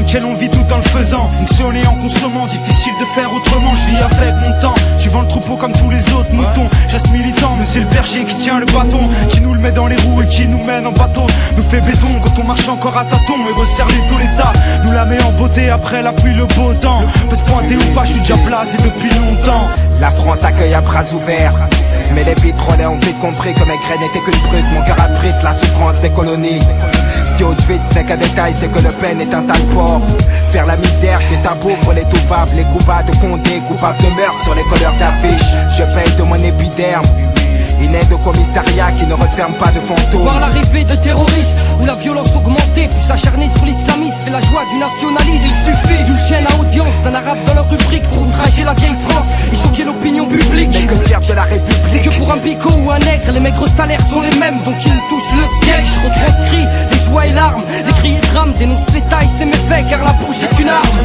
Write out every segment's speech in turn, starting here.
quelle on vit tout en le faisant. Fonctionner en consommant, difficile de faire autrement. Je vis avec mon temps, suivant le troupeau comme tous les autres moutons. Je reste militant, mais c'est le berger qui tient le bâton, qui nous le met dans les roues et qui nous mène en bateau. Nous fait béton quand on marche encore à tâtons et resserre les taux l'état. Nous la met en beauté après la pluie, le beau temps. Peut se pointer ou pas, je suis déjà placé depuis longtemps. La France accueille à bras ouverts, mais les pétroliers ont vite compris que mes graines n'étaient qu'une brute. Mon cœur abrite la souffrance des colonies. Si Auschwitz n'est qu'un détail, c'est que Le Pen est un sale porc. Faire la misère, c'est tabou pour les coupables. Les coupables de Condé, coupables de meurtre sur les couleurs d'affiches. Je paye de mon épiderme une aide au commissariat qui ne referme pas de fantômes. Voir l'arrivée de terroristes, où la violence augmentée, plus acharnée sur l'islamisme, fait la joie du nationalisme. Il suffit d'une chaîne à audience, d'un arabe dans leur rubrique pour outrager la vieille France et choquer l'opinion publique. Mais que dire de la République? C'est que pour un bico ou un nègre, les maigres salaires sont les mêmes, donc ils touchent le sketch. Je retranscris les joies et larmes, les cris et drames, dénonce les tailles, c'est méfaits, car la bouche est une arme.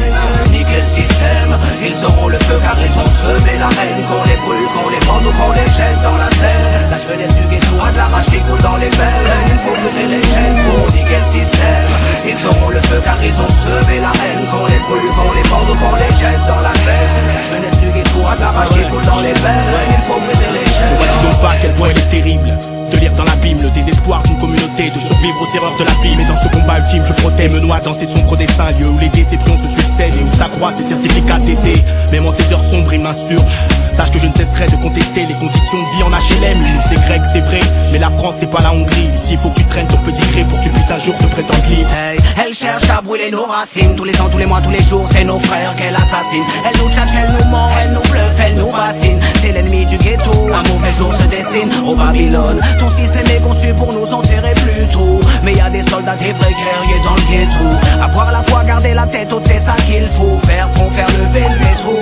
Niquer le système, ils auront le feu car ils ont semé la haine. Qu'on les brûle, qu'on les vende ou qu'on les jette dans la Seine. La jeunesse du ghetto a de la rage qui coule dans les veines. Il faut briser les chaînes pour niquer le système. Ils auront le feu car ils ont semé la haine. Qu'on les brûle, qu'on les vende ou qu'on les jette dans la Seine. La jeunesse du ghetto a de la rage qui coule dans les veines. Il faut briser les chaînes. Ne vois-tu donc pas à quel point il est terrible de lire dans l'abîme le désespoir d'une communauté, de survivre aux erreurs de la vie. Mais dans ce combat ultime, je protège, me noie dans ces sombres dessins, lieux où les déceptions se succèdent et où s'accroît ces certificats d'essai. Même en ces heures sombres, il m'insurge. Sache que je ne cesserai de contester les conditions de vie en HLM. Nous c'est grec, c'est vrai, mais la France c'est pas la Hongrie. Ici il faut que tu traînes ton petit gré pour que tu puisses un jour te prétendre libre. Hey, elle cherche à brûler nos racines. Tous les ans, tous les mois, tous les jours, c'est nos frères qu'elle assassine. Elle nous tchatche, elle nous ment, elle nous bluffe, elle nous bassine. C'est l'ennemi du ghetto, un mauvais jour se dessine au Babylone. Ton système est conçu pour nous en tirer plus tôt. Mais y a des soldats, des vrais guerriers dans le ghetto. Avoir la foi, garder la tête haute, c'est ça qu'il faut. Faire front, faire lever le métro.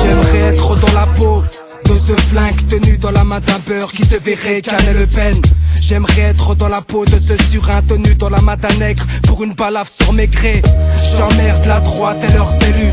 J'aimerais être dans la peau de ce flingue tenu dans la main d'un beurre qui se verrait canner Le Pen. J'aimerais être dans la peau de ce surin tenu dans la main d'un nègre pour une balafre sur mes grès. J'emmerde la droite et leurs élus.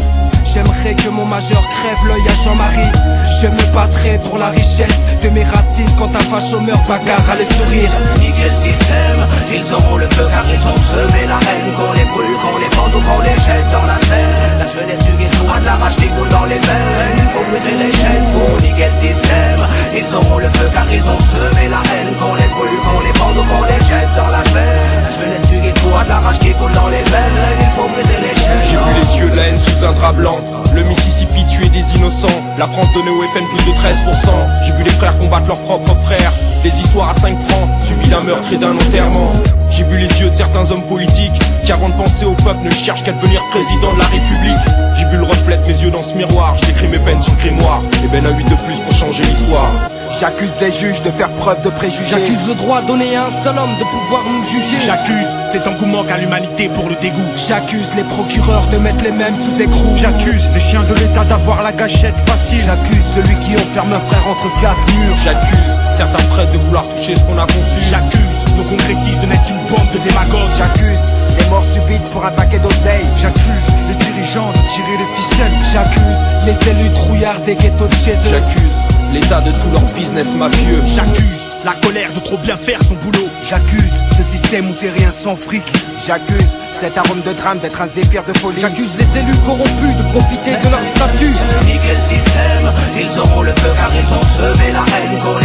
J'aimerais que mon majeur crève l'œil à Jean-Marie. Je me battrai pour la richesse de mes racines quand un facho meurt, bagarre à les sourire. Niquer le système, ils auront le feu car ils ont semé la haine. Qu'on les brûle, qu'on les vende ou qu'on les jette dans la Seine. La jeunesse du ghetto a de la rage qui coule dans les veines. Il faut briser les chaînes pour niquer le système. Ils auront le feu car ils ont semé la haine. Qu'on les brûle, qu'on les vende ou qu'on les jette dans la Seine. La jeunesse du ghetto a de la rage qui coule dans les veines. Il faut briser les chaînes. J'ai vu les yeux de la haine sous un drap blanc. Le Mississippi tuer des innocents. La France donnait au FN plus de 13%. J'ai vu les frères combattre leurs propres frères. Des histoires à 5 francs, suivies d'un meurtre et d'un enterrement. J'ai vu les yeux de certains hommes politiques qui avant de penser au peuple ne cherchent qu'à devenir président de la République. J'ai vu le reflet de mes yeux dans ce miroir. J'écris mes peines sur le grimoire. Et ben un 8 de plus pour changer l'histoire. J'accuse les juges de faire preuve de préjugés. J'accuse le droit donné à un seul homme de pouvoir nous juger. J'accuse cet engouement qu'a l'humanité pour le dégoût. J'accuse les procureurs de mettre les mêmes sous écrou. J'accuse les chiens de l'État d'avoir la gâchette facile. J'accuse celui qui enferme un frère entre 4 murs. J'accuse certains prêtres de vouloir toucher ce qu'on a conçu. J'accuse nos concrétistes de n'être qu'une bande de démagogues. J'accuse les morts subites pour un paquet d'oseille. J'accuse les dirigeants de tirer les ficelles. J'accuse les élus trouillards des ghettos de chez eux. J'accuse l'état de tout leur business mafieux. J'accuse la colère de trop bien faire son boulot. J'accuse ce système où t'es rien sans fric. J'accuse cet arôme de drame d'être un zéphyr de folie. J'accuse les élus corrompus de profiter de leur statut. Niquer le système, ils auront le feu car ils ont semé la haine. Qu'on